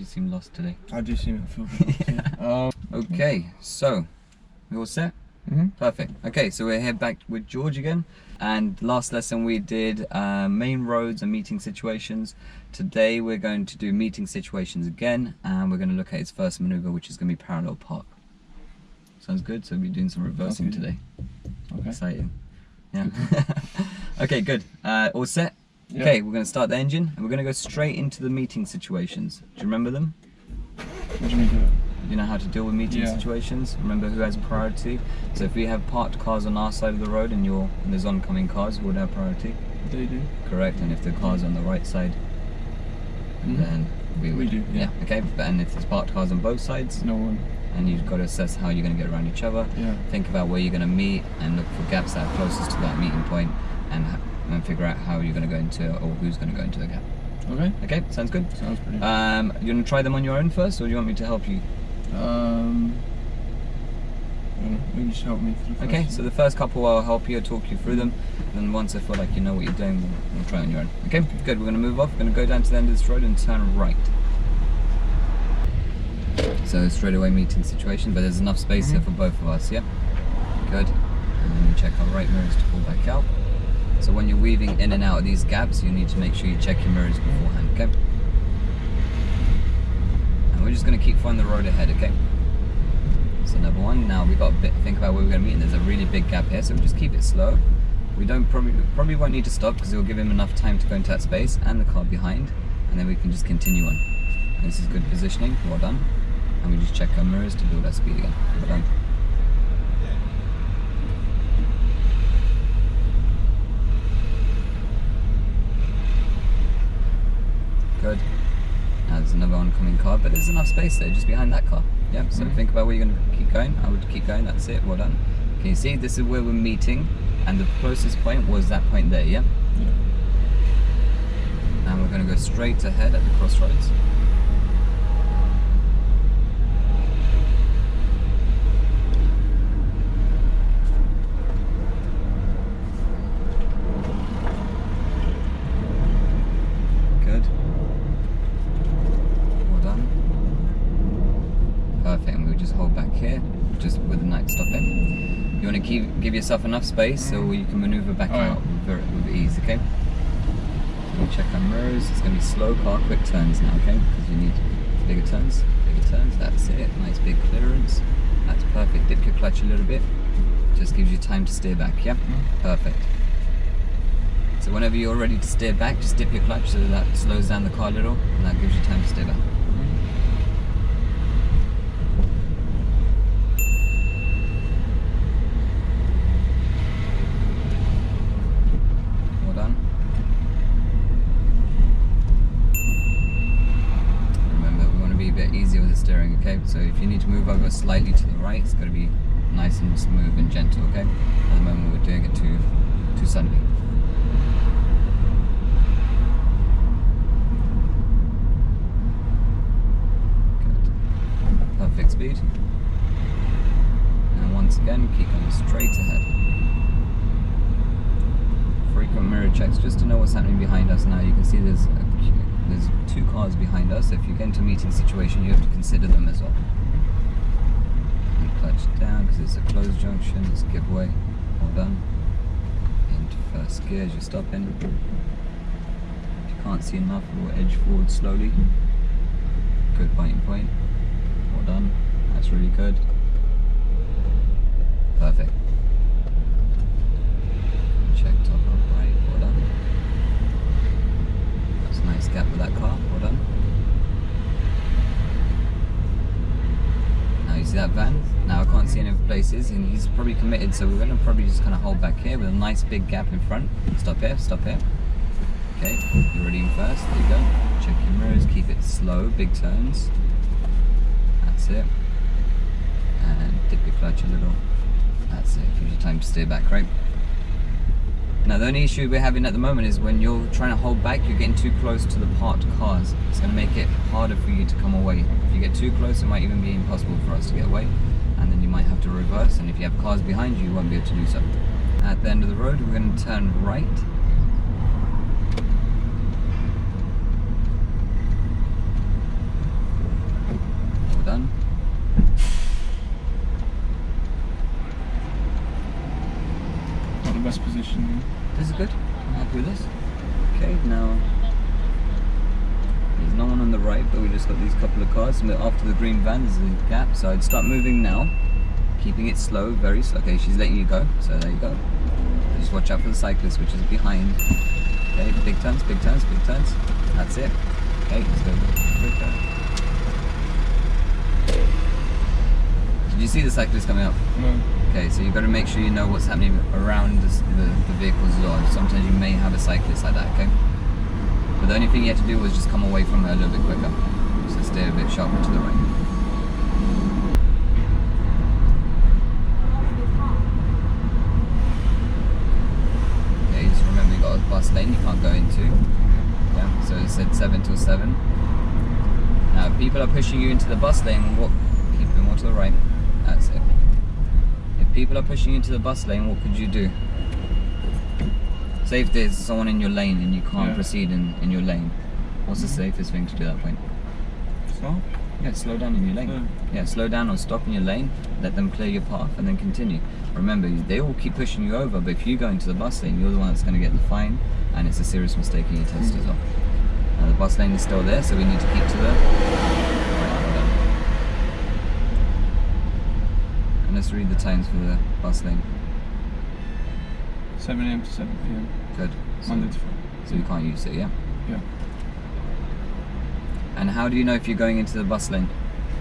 Seem lost today. I do seem to feel Okay, so we all set? Perfect. Okay, so we're here back with George again, and last lesson we did main roads and meeting situations. Today we're going to do meeting situations again, and we're going to look at its first maneuver, which is going to be parallel park. Sounds good. So we'll be doing some reversing today. Okay. Exciting. Yeah. Okay, good. All set? Yep. Okay, we're going to start the engine and we're going to go straight into the meeting situations. Do you remember them? What do you mean? You know how to deal with meeting situations? Remember who has priority? So if we have parked cars on our side of the road and there's oncoming cars, who would have priority? They do. Correct, and if the car's on the right side, then we do. Yeah, okay, and if there's parked cars on both sides? No one. And you've got to assess how you're going to get around each other. Yeah. Think about where you're going to meet and look for gaps that are closest to that meeting point, and figure out how you're going to go into or who's going to go into the gap. Okay. Okay, sounds good. Sounds pretty good. You want to try them on your own first, or do you want me to help you? Maybe just help me through. Okay, so the first couple I'll help you, talk you through them, and then once I feel like you know what you're doing, we'll try on your own. Okay, good. We're going to move off. We're going to go down to the end of this road and turn right. So straight away meeting situation, but there's enough space here for both of us. Yeah. Good. And then we check our right mirrors to pull back out. So when you're weaving in and out of these gaps, you need to make sure you check your mirrors beforehand, okay? And we're just going to keep following the road ahead, okay? So number one, now we've got to think about where we're going to meet, and there's a really big gap here, so we'll just keep it slow. We probably won't need to stop because it will give him enough time to go into that space and the car behind, and then we can just continue on. And this is good positioning, well done. And we just check our mirrors to build our speed again, well done. Good. Now there's another oncoming car, but there's enough space there, just behind that car. Yeah, so think about where you're going to keep going. I would keep going, that's it, well done. Can you see, this is where we're meeting, and the closest point was that point there, yeah? And we're going to go straight ahead at the crossroads. Just with a night stop in. You want to give yourself enough space so you can maneuver back out with ease, okay? So we'll check our mirrors. It's going to be slow car, quick turns now, okay? Because you need bigger turns, that's it. Nice big clearance. That's perfect. Dip your clutch a little bit. Just gives you time to steer back, yeah? Perfect. So whenever you're ready to steer back, just dip your clutch so that slows down the car a little, and that gives you time to steer back. Steering, okay? So if you need to move over slightly to the right, it's got to be nice and smooth and gentle, okay? At the moment we're doing it too suddenly. Good. Perfect speed. And once again, keep going straight ahead. Frequent mirror checks just to know what's happening behind us now. You can see there's two cars behind us, so if you get into a meeting situation, you have to consider them as well. And clutch down because it's a closed junction, it's a giveaway. Well done. Into first gear as you're stopping. If you can't see enough, we'll edge forward slowly. Good biting point. Well done. That's really good. Perfect. Check top up right. Well done. Nice gap with that car, well done. Now you see that van? Now I can't see any of the places and he's probably committed, so we're going to probably just kind of hold back here with a nice big gap in front. Stop here, stop here. Okay, you're ready in first, there you go. Check your mirrors, keep it slow, big turns. That's it. and dip your clutch a little. That's it, gives you time to steer back, right? Now the only issue we're having at the moment is when you're trying to hold back, you're getting too close to the parked cars. It's going to make it harder for you to come away. If you get too close, it might even be impossible for us to get away, and then you might have to reverse, and if you have cars behind you, you won't be able to do so. At the end of the road, we're going to turn right. All done. Not the best position. This is good. I'm happy with this. Okay, now there's no one on the right, but we just got these couple of cars. And after the green van, there's a gap, so I'd start moving now, keeping it slow, very slow. Okay, she's letting you go, so there you go. Just watch out for the cyclist, which is behind. Okay, big turns, big turns, big turns. That's it. Okay, let's go quicker. Did you see the cyclist coming up? No. Okay, so you've got to make sure you know what's happening around the vehicles as well. Sometimes you may have a cyclist like that, okay? But the only thing you had to do was just come away from her a little bit quicker. So stay a bit sharper to the right. Okay, just remember you got a bus lane you can't go into. Yeah, so it said 7 till 7. Now if people are pushing you into the bus lane, keep it more to the right. That's it. If people are pushing you into the bus lane, what could you do? Say if there's someone in your lane and you can't proceed in your lane, what's the safest thing to do at that point? Stop? Yeah, slow down in your lane. Yeah, slow down or stop in your lane, let them clear your path and then continue. Remember, they all keep pushing you over, but if you go into the bus lane, you're the one that's going to get the fine, and it's a serious mistake in your test as well. Now the bus lane is still there, so we need to keep to the right. And let's read the times for the bus lane. 7 AM to 7 PM. Good. Monday to Friday. So you can't use it, yeah? Yeah. And how do you know if you're going into the bus lane?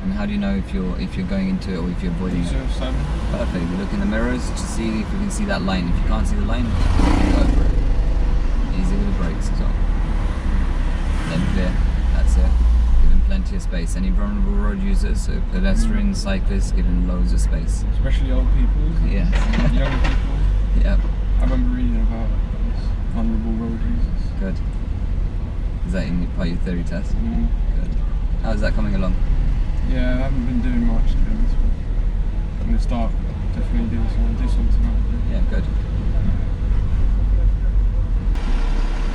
And how do you know if you're going into it or if you're avoiding it? 7. Perfect. You look in the mirrors to see if you can see that line. If you can't see the line, go for it. Easy with the brakes as well. Then clear. That's it. Give them plenty of space. Any vulnerable road users, so pedestrians, cyclists, give them loads of space. Especially old people. Yeah. Young people. Yeah. I remember reading about this vulnerable road users. Good. Is that in part of your theory test? Mm. Good. How's that coming along? Yeah, I haven't been doing much to be honest, but I'm going to start definitely do something like that. Yeah, good.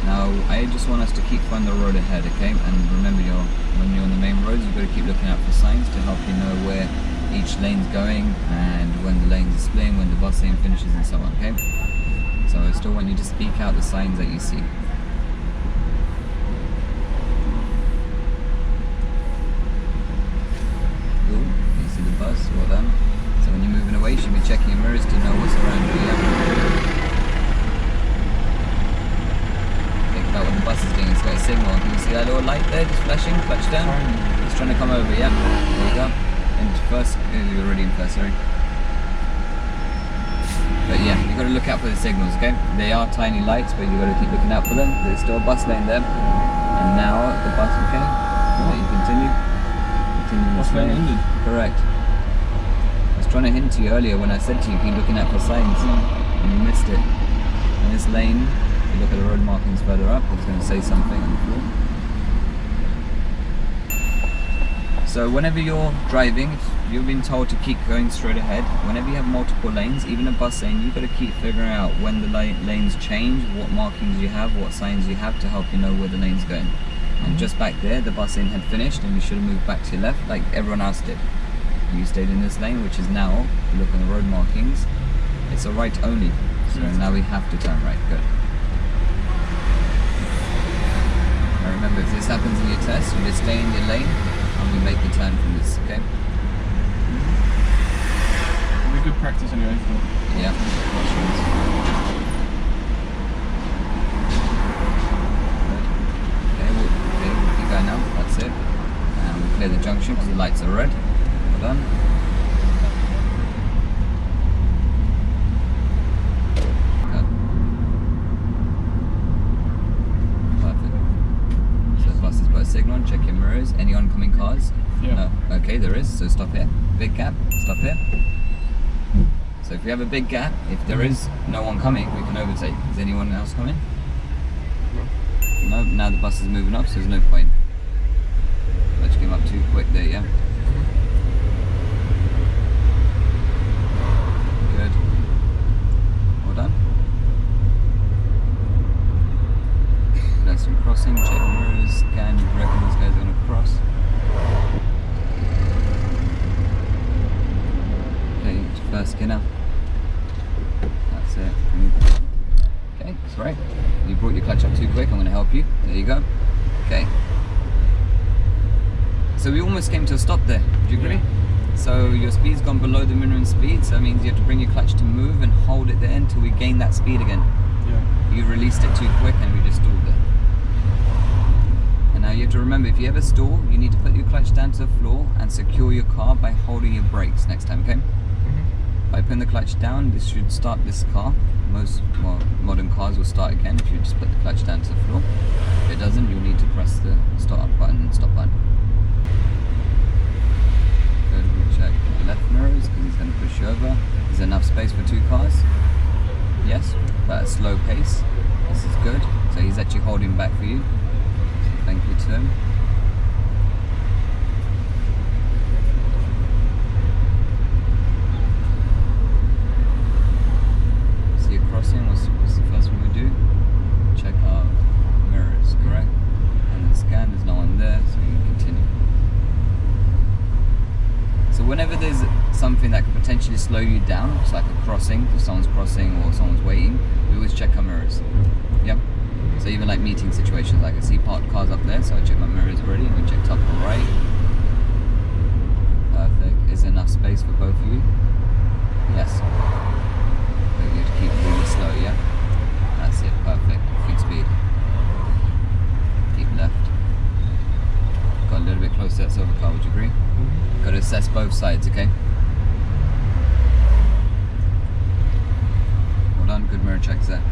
Now, I just want us to keep on the road ahead, okay? And remember, when you're on the main roads, you've got to keep looking out for signs to help you know where each lane's going and when the lanes are splitting, when the bus lane finishes and so on, okay? So I still want you to speak out the signs that you see. Cool, you see the bus, well done. So when you're moving away, you should be checking your mirrors to know what's around you, yeah? Think about what the bus is doing, it's got a signal. Can you see that little light there, just flashing, clutch down? It's trying to come over, yeah? There you go. Into first, you're already in first, sorry. But yeah, you've got to look out for the signals, okay? They are tiny lights, but you've got to keep looking out for them. There's still a bus lane there. And now the bus, okay? I'll let you continue. Continue Bus lane ended? Correct. I was trying to hint to you earlier when I said to you, keep looking out for signs. And you missed it. In this lane, if you look at the road markings further up, it's going to say something on the floor. So whenever you're driving, if you've been told to keep going straight ahead, whenever you have multiple lanes, even a bus lane, you've got to keep figuring out when the lanes change, what markings you have, what signs you have to help you know where the lane's going. And just back there, the bus lane had finished and you should have moved back to your left like everyone else did. You stayed in this lane, which is now, if you look on the road markings, it's a right only. So now we have to turn right. Good. Now remember, if this happens in your test, you just stay in your lane and we make the turn from this, okay? It'll be good practice anyway. Yeah. We'll keep going now. That's it. And we'll clear the junction because the lights are red. Well done. Perfect. So the bus has put a signal on. Check your mirrors. Any oncoming cars? Yeah. No. Okay, there is. so stop here. Big gap, stop here. So if we have a big gap, if there is no one coming, we can overtake. Is anyone else coming? No, now the bus is moving up, so there's no point. But you came up too quick there, yeah? Good. Well done. That's some crossing, check mirrors, scan, you reckon these guys are going to cross. Okay, first gear now. That's it. Okay, that's right. You brought your clutch up too quick, I'm going to help you. There you go. Okay. So we almost came to a stop there, do you agree? Yeah. So your speed's gone below the minimum speed, so that means you have to bring your clutch to move and hold it there until we gain that speed again. Yeah. You released it too quick and we just stalled there. And now you have to remember, if you ever stall, you need to put your clutch down to the floor and secure your car by holding your brakes next time, okay? By putting the clutch down, this should start this car. Most modern cars will start again if you just put the clutch down to the floor. If it doesn't, you'll need to press the start button and stop button. Good, we'll check the left mirrors because he's going to push you over. Is there enough space for 2 cars? Yes, but at a slow pace. This is good. So he's actually holding back for you. So thank you to him. Crossing, what's the first one we do? Check our mirrors, correct? And then scan, there's no one there, so we can continue. So whenever there's something that could potentially slow you down, it's like a crossing, if someone's crossing or someone's waiting, we always check our mirrors. Yep. So even like meeting situations, like I see parked cars up there, so I check my mirrors already, and we check top and right. Perfect. Is there enough space for both of you? Yes. You have to keep really slow, yeah? That's it, perfect. Good speed. Keep left. Got a little bit closer to that silver car, would you agree? Got to assess both sides, okay? Well done, good mirror checks there.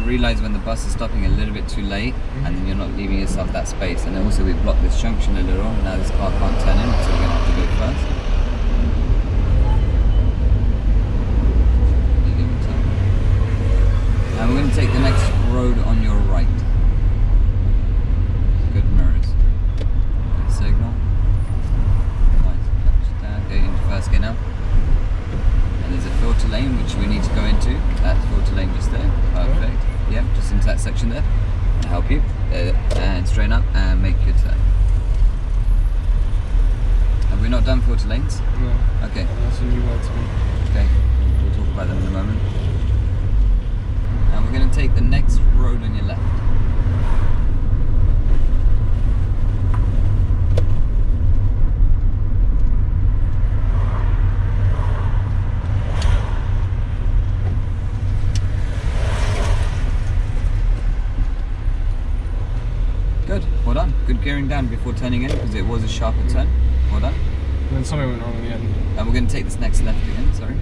Realize when the bus is stopping a little bit too late, and then you're not leaving yourself that space. And then also we blocked this junction a little, and now this car can't turn in, so we're going to have to go first. You give it time. And we're going to take the next road on your right. Good mirrors. Good signal. Nice clutch down. Go into first gear now. And there's a filter lane which we need to go into. That's filter lane just there. Perfect. Yeah, just into that section there. I'll help you. And straighten up and make your turn. Have we not done filter lanes? No. Okay. That's a new word to me. Okay. We'll talk about them in a moment. And we're going to take the next road on your left. Good, well done. Good gearing down before turning in because it was a sharper turn. Well done. And then something went wrong in the end. And we're going to take this next left again, sorry.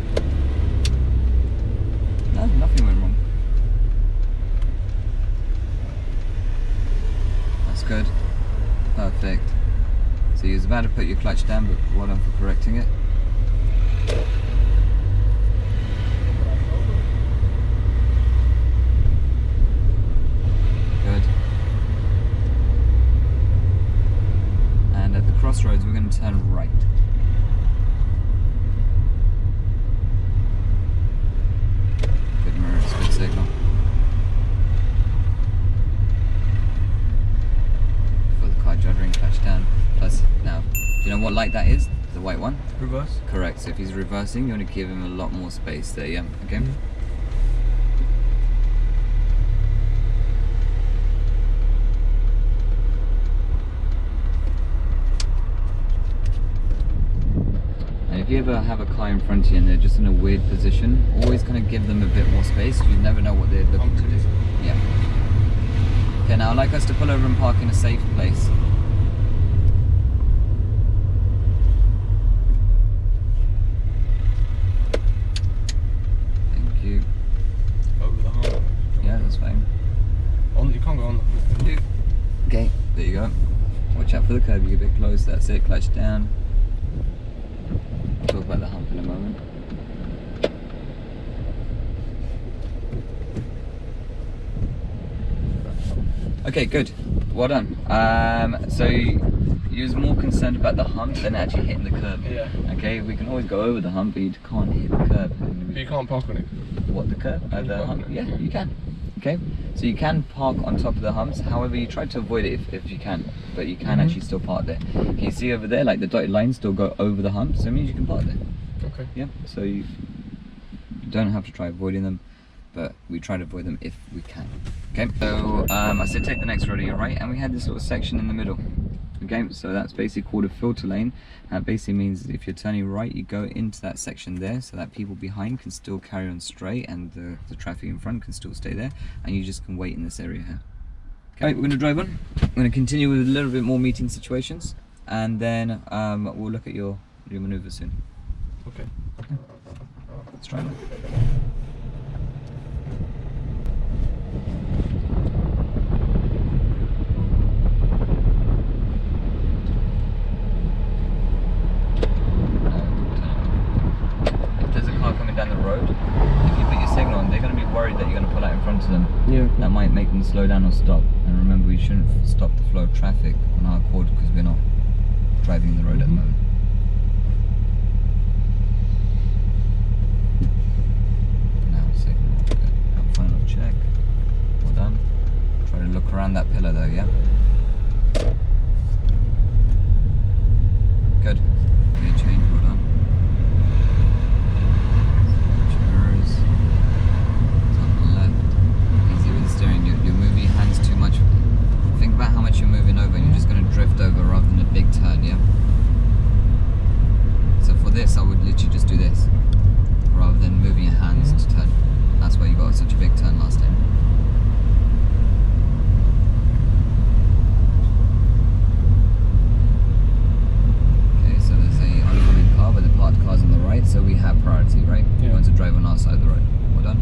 No, nothing went wrong. That's good. Perfect. So you was about to put your clutch down, but well done for correcting it. Good. And at the crossroads, we're going to turn right. Good mirrors, good signal. For the car juddering, clutch down. Plus, now, you know what light that is? The white one? Reverse? Correct. So if he's reversing, you want to give him a lot more space there, yeah? Okay? Mm-hmm. you ever have a car in front of you and they're just in a weird position, always kind of give them a bit more space. You never know what they're looking to do. Yeah. Okay, now I'd like us to pull over and park in a safe place. Thank you. Over the hump. Yeah, that's fine. You can't go on the hump. Okay, there you go. Watch out for the curb, you're a bit close, that's it, clutch down. We'll talk about the hump in a moment. Okay, good. Well done. So you was more concerned about the hump than actually hitting the curb. Yeah. Okay, we can always go over the hump, but you can't hit the curb. But you can't park on it. What, the curb? Can you The park hump? on it? Yeah, you can. Okay, so you can park on top of the humps. However, you try to avoid it if you can, but you can actually still park there. Can you see over there, like the dotted lines still go over the humps? So it means you can park there. Okay. Yeah. So you don't have to try avoiding them, but we try to avoid them if we can. Okay. So I said take the next road to your right, and we had this little section in the middle. Okay, so that's basically called a filter lane. That basically means if you're turning right, you go into that section there so that people behind can still carry on straight and the traffic in front can still stay there, and you just can wait in this area here. Okay, right, we're going to drive on. I'm going to continue with a little bit more meeting situations, and then we'll look at your maneuver soon. Okay. Let's try that. Down the road, if you put your signal on, they're going to be worried that you're going to pull out in front of them. Yeah. That might make them slow down or stop. And remember, we shouldn't stop the flow of traffic on our accord because we're not driving the road at the moment. Now signal, good. Now final check. Well done. Try to look around that pillar though, yeah? Good. Gear change, well done. You're moving your hands too much. Think about how much you're moving over and you're just going to drift over rather than a big turn, yeah? So for this, I would literally just do this rather than moving your hands to turn. That's why you got such a big turn last time. Okay, so there's a oncoming car, but the parked car's on the right, so we have priority, right? Yeah. We want to drive on our side of the road. Well done.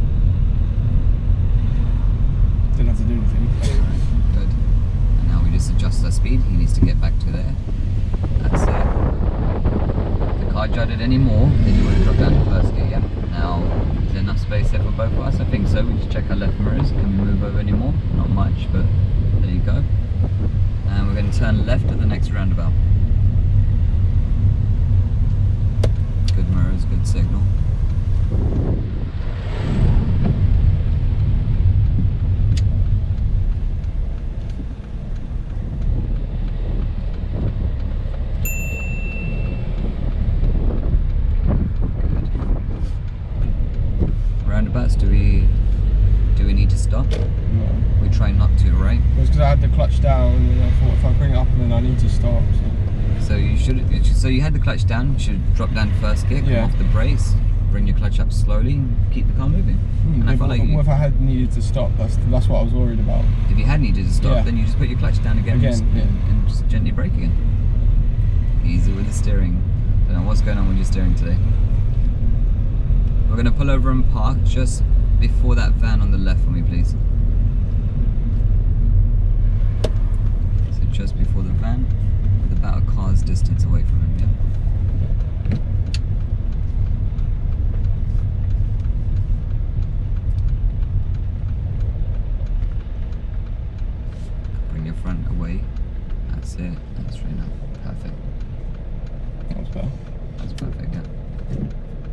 Didn't have to do anything. Good. And now we just adjust our speed. He needs to get back to there. That's it. If the car jutted any more, then you want to drop down to first gear, yeah? Now, is there enough space there for both of us? I think so. We just check our left mirrors. Can we move over any more? Not much, but there you go. And we're going to turn left at the next roundabout. Good mirrors, good signal. Roundabouts, do we need to stop? No. We try not to, right? It was because I had the clutch down and I thought if I bring it up then I need to stop. So you should. So you had the clutch down. You should drop down to first gear, come Yeah. off the brakes, bring your clutch up slowly, and keep the car moving. And I felt like What if I had needed to stop? That's what I was worried about. if you had needed to stop, Yeah. then you just put your clutch down again, Again, and, just, yeah. and just gently brake again. Easy with the steering. Don't know what's going on with your steering today. We're going to pull over and park just before that van on the left for me, please. So just before the van, with about a car's distance away from him, yeah? Bring your front away. That's it. That's right now. Perfect. That was better. That's perfect, yeah.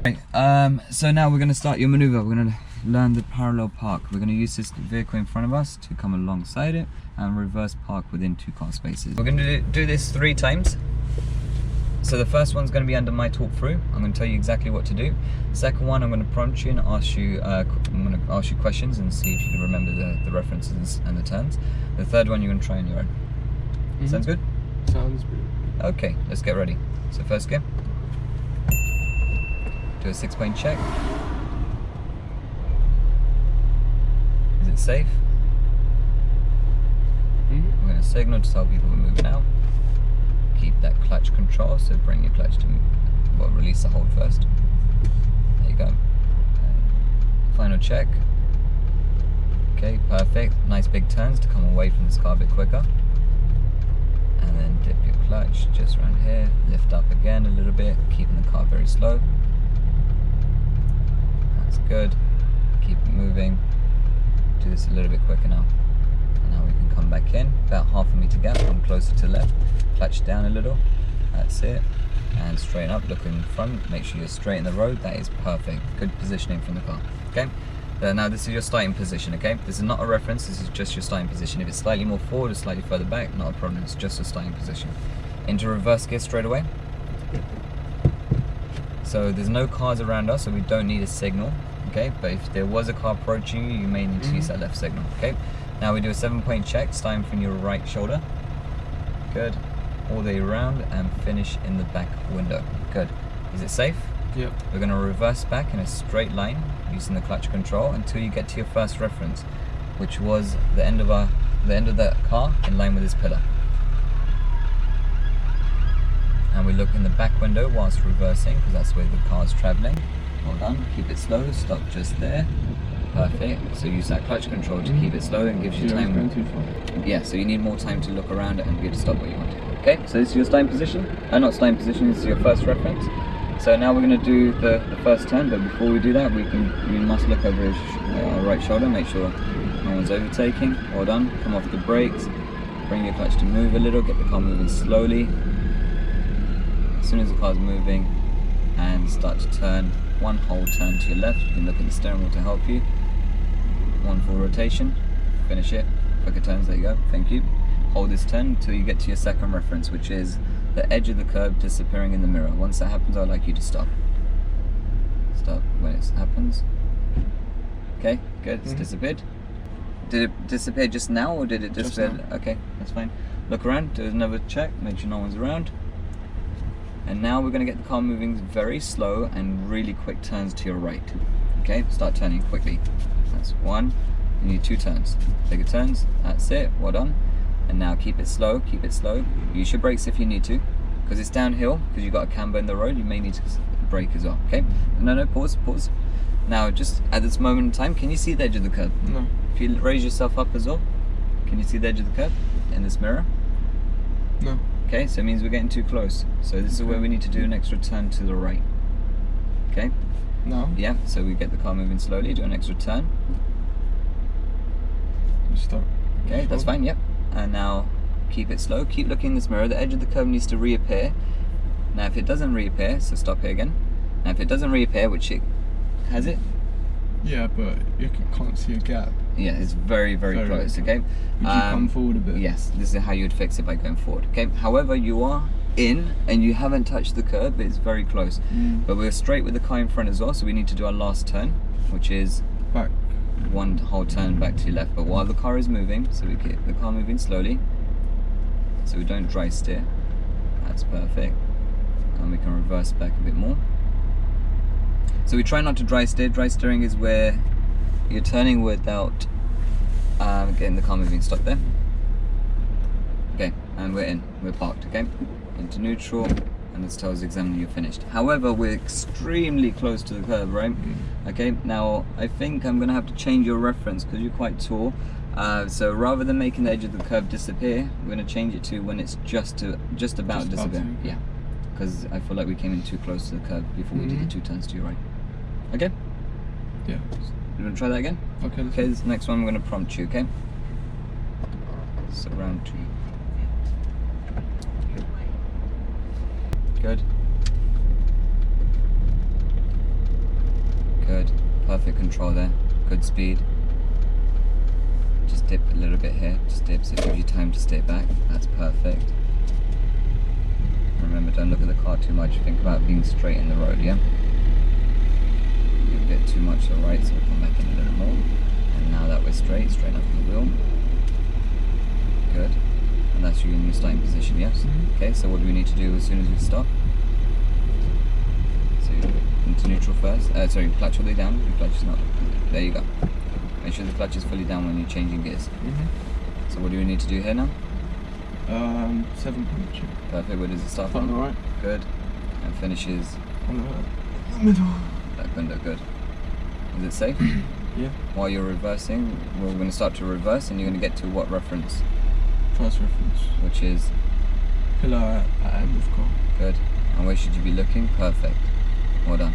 Right, so now we're going to start your maneuver. We're going to learn the parallel park. We're going to use this vehicle in front of us to come alongside it and reverse park within 2 car spaces. We're going to do this 3 times. So the first one's going to be under my talk through. I'm going to tell you exactly what to do. Second one, I'm going to prompt you and ask you. I'm going to ask you questions and see if you can remember the references and the turns. The third one you're going to try on your own. Sounds good? Sounds good. Okay, let's get ready. So first gear. Do a 6-point check. Is it safe? We're going to signal to tell people we're moving out. Keep that clutch control, so bring your clutch to, well, release the hold first. There you go. Final check. Okay, perfect. Nice big turns to come away from this car a bit quicker. And then dip your clutch just around here. Lift up again a little bit, keeping the car very slow. That's good. Keep it moving. Do this a little bit quicker now. And now we can come back in. About half a meter gap, come closer to left. Clutch down a little. That's it. And straighten up, look in front. Make sure you're straight in the road. That is perfect. Good positioning from the car. Okay. Now this is your starting position, okay? This is not a reference, this is just your starting position. If it's slightly more forward or slightly further back, not a problem, it's just your starting position. Into reverse gear straight away. So there's no cars around us, so we don't need a signal, okay? But if there was a car approaching you, you may need to use that left signal, okay? Now we do a 7-point check, starting from your right shoulder. Good. All the way around and finish in the back window. Good. Is it safe? Yep. We're going to reverse back in a straight line using the clutch control until you get to your first reference, which was the end of the car in line with this pillar. And we look in the back window whilst reversing, because that's where the car's traveling. Well done. Keep it slow. Stop just there. Perfect. So use that clutch control to keep it slow and gives you time. Going too far. Yeah. So you need more time to look around and be able to stop what you want. Okay. So this is your starting position. Not starting position. This is your first reference. So now we're going to do the first turn, but before we do that, we must look over our right shoulder, make sure no one's overtaking. Well done. Come off the brakes, bring your clutch to move a little, get the car moving slowly. As soon as the car's moving, and start to turn, one whole turn to your left. You can look at the steering wheel to help you. One full rotation, finish it. Quicker turns, there you go, thank you. Hold this turn until you get to your second reference, which is the edge of the curb disappearing in the mirror. Once that happens, I'd like you to stop. Stop when it happens. Okay, good, it's disappeared. Did it disappear just now or did it disappear? Okay, that's fine. Look around, do another check, make sure no one's around. And now we're going to get the car moving very slow and really quick turns to your right. Okay, start turning quickly. That's one. You need 2 turns. Bigger turns, that's it, well done. And now keep it slow, keep it slow. Use your brakes if you need to, because it's downhill, because you've got a camber in the road, you may need to brake as well, okay? No, pause. Now, just at this moment in time, can you see the edge of the curb? No. If you raise yourself up as well, can you see the edge of the curb in this mirror? No. Okay, so it means we're getting too close. So this is where we need to do an extra turn to the right. Okay? No. Yeah, so we get the car moving slowly, do an extra turn. Stop. Okay, that's fine, yep. And now keep it slow, keep looking in this mirror. The edge of the curb needs to reappear. Now if it doesn't reappear, so stop here again. Now if it doesn't reappear, which it has it? Yeah, but you can't see a gap. Yeah, it's very close, okay? Would you come forward a bit? Yes, this is how you would fix it by going forward, okay? However, you are in and you haven't touched the curb, but it's very close. But we're straight with the car in front as well, so we need to do our last turn, which is back. One whole turn back to your left. But while the car is moving, so we keep the car moving slowly, so we don't dry steer. That's perfect. And we can reverse back a bit more. So we try not to dry steer. Dry steering is where you're turning without getting the car moving. Stop there. Okay, and we're in. We're parked, okay? Into neutral, and this tells the examiner you're finished. However, we're extremely close to the curb, right? Okay, now I think I'm gonna have to change your reference because you're quite tall. So rather than making the edge of the curb disappear, we're gonna change it to when it's just about disappearing. Yeah, because I feel like we came in too close to the curb before we did the 2 turns to your right. Okay? Yeah. You wanna try that again? Okay. Okay, this next one I'm gonna prompt you, okay? So round 2. Good. Good. Perfect control there. Good speed. Just dip a little bit here. Just dip so it gives you time to stay back. That's perfect. Remember, don't look at the car too much. Think about being straight in the road, yeah? You're a bit too much to the right, so we'll come back in a little more. And now that we're straight up the wheel. Good. And that's you in your starting position, yes? Okay, so what do we need to do as soon as we stop? So into to neutral first. Sorry, clutch all the way down. Your clutch is not. There you go. Make sure the clutch is fully down when you're changing gears. So what do we need to do here now? 7-point. Perfect. Where does it start On from? the right. Good. And finishes On the middle. that window. Good. Is it safe? Yeah. While you're reversing, we're going to start to reverse, and you're going to get to what reference? First reference. Which is Pillar at end of car. good. And where should you be looking? Perfect. Well done.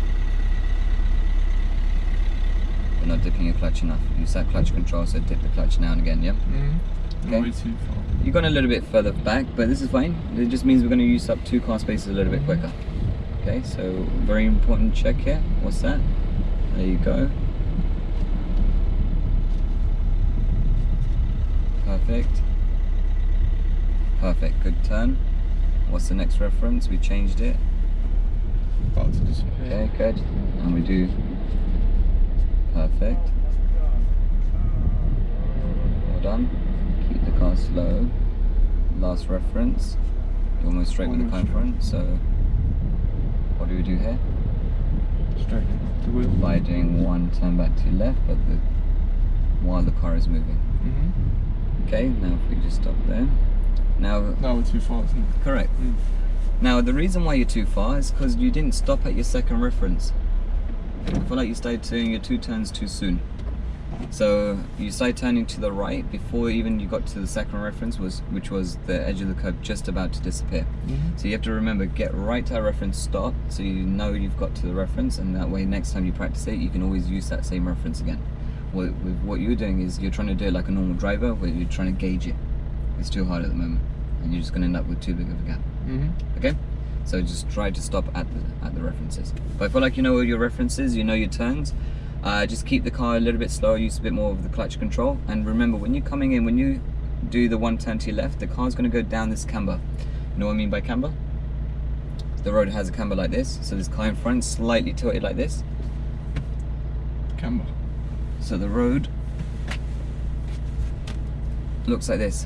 You're not dipping your clutch enough. Use that clutch control, so dip the clutch now and again, yeah? Okay. Way too far. You've gone a little bit further back, but this is fine. It just means we're going to use up 2 car spaces a little bit quicker. Okay, so very important check here. What's that? There you go. Perfect. Perfect, good turn. What's the next reference? We changed it. About to disappear. Okay, good. And we do perfect. Well done. Keep the car slow. Last reference. You're almost straight with the car in front, so what do we do here? Straight the wheel. By doing 1 turn back to your left, but while the car is moving. Okay, now if we just stop there. Now we're too far, isn't it? correct. Now the reason why you're too far is because you didn't stop at your second reference. I feel like you started doing your 2 turns too soon. So you started turning to the right before even you got to the second reference, which was the edge of the curb just about to disappear. So you have to remember, get right to our reference, stop, so you know you've got to the reference, and that way next time you practice it, you can always use that same reference again. What you're doing is you're trying to do it like a normal driver, where you're trying to gauge it. It's too hard at the moment, and you're just going to end up with too big of a gap. Okay, so just try to stop at the references. But I feel like you know your references, you know your turns. Just keep the car a little bit slower, use a bit more of the clutch control, and remember, when you're coming in, when you do the 1 turn to your left, the car's going to go down this camber. You know what I mean by camber? The road has a camber like this, so this car in front slightly tilted like this. Camber. So the road looks like this.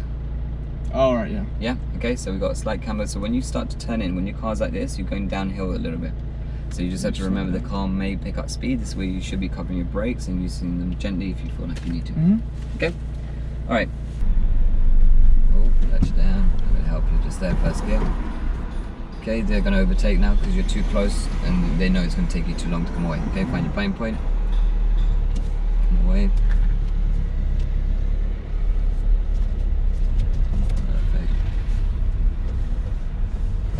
Oh, right, yeah. Yeah, okay, so we've got a slight camber, so when you start to turn in, when your car's like this, you're going downhill a little bit. So you just have to remember the car may pick up speed. This way you should be covering your brakes and using them gently if you feel like you need to. Okay? Alright. Oh, clutch down. I'm going to help you just there, first gear. Okay, they're going to overtake now because you're too close and they know it's going to take you too long to come away. Okay, find your playing point. Come away. Perfect.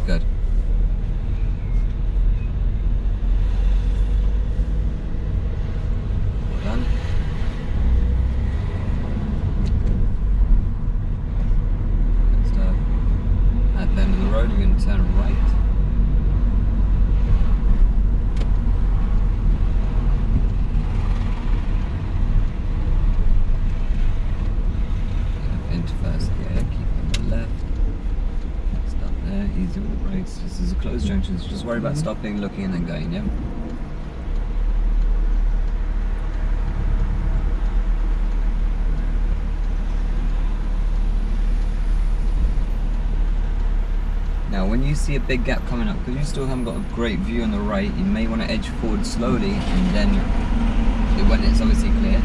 Good. Turn right. Into first gear, keep on the left. Stop there, easy with the brakes. This is a closed junction, so just worry about stopping, looking, and then going, yeah? Now when you see a big gap coming up, because you still haven't got a great view on the right, you may want to edge forward slowly, and then when it's obviously clear.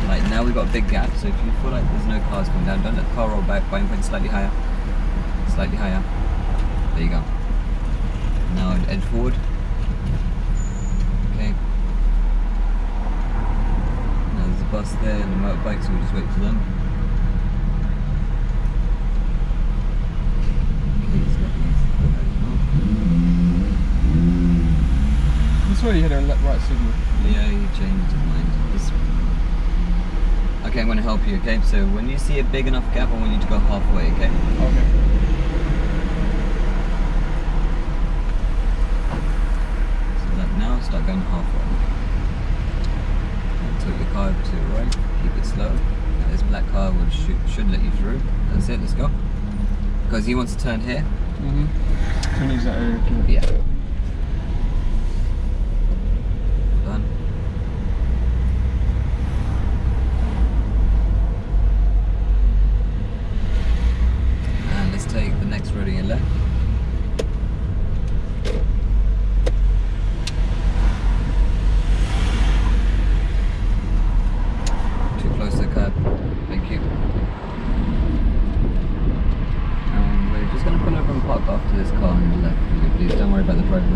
Like now we've got a big gap, so if you feel like there's no cars coming down, don't let the car roll back, buying point slightly higher. Slightly higher. There you go. Now edge forward. Okay. Now there's a bus there and the motorbike, so we'll just wait for them. It's already hit a right signal. Yeah, he changed his mind. Okay, I'm going to help you, okay? So when you see a big enough gap, I want you to go halfway, okay? Okay. So like now, start going halfway. Now tilt your car over to the right, keep it slow. Now this black car will should let you through. That's it, let's go. Because he wants to turn here. So use that area. Yeah. Done. And let's take the next road on your left.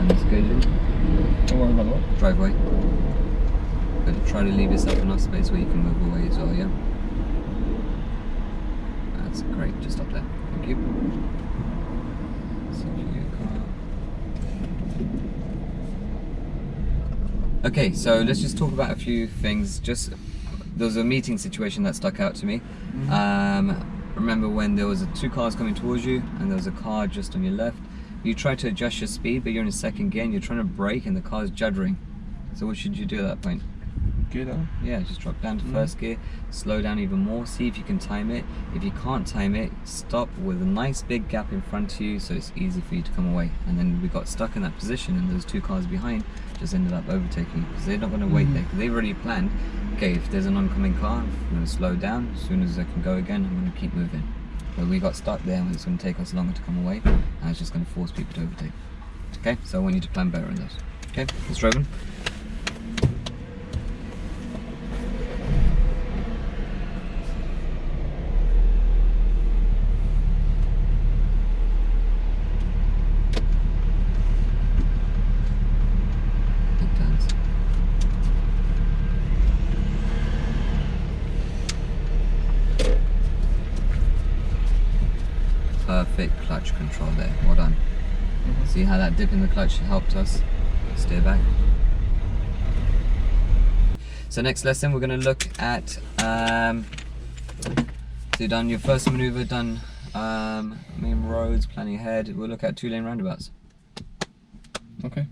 on this occasion. Don't worry about that. Driveway. But try to leave yourself enough space where you can move away as well, yeah? That's great, just stop there. Thank you. Okay, so let's just talk about a few things. Just there was a meeting situation that stuck out to me. Remember when there was two cars coming towards you and there was a car just on your left? You try to adjust your speed, but you're in second gear and you're trying to brake and the car's juddering. So what should you do at that point? Gear down? Yeah, just drop down to first gear, slow down even more, see if you can time it. If you can't time it, stop with a nice big gap in front of you so it's easy for you to come away. And then we got stuck in that position and those two cars behind just ended up overtaking you because they're not going to wait there because they've already planned, okay, if there's an oncoming car, I'm going to slow down. As soon as I can go again, I'm going to keep moving. But we got stuck there and it's going to take us longer to come away and it's just going to force people to overtake. Okay, so I want you to plan better on those. Okay, let's drive in. Perfect clutch control there, well done. See how that dip in the clutch helped us steer back. So next lesson we're going to look at, so you've done your first maneuver, done main roads, planning ahead, we'll look at 2-lane roundabouts. Okay.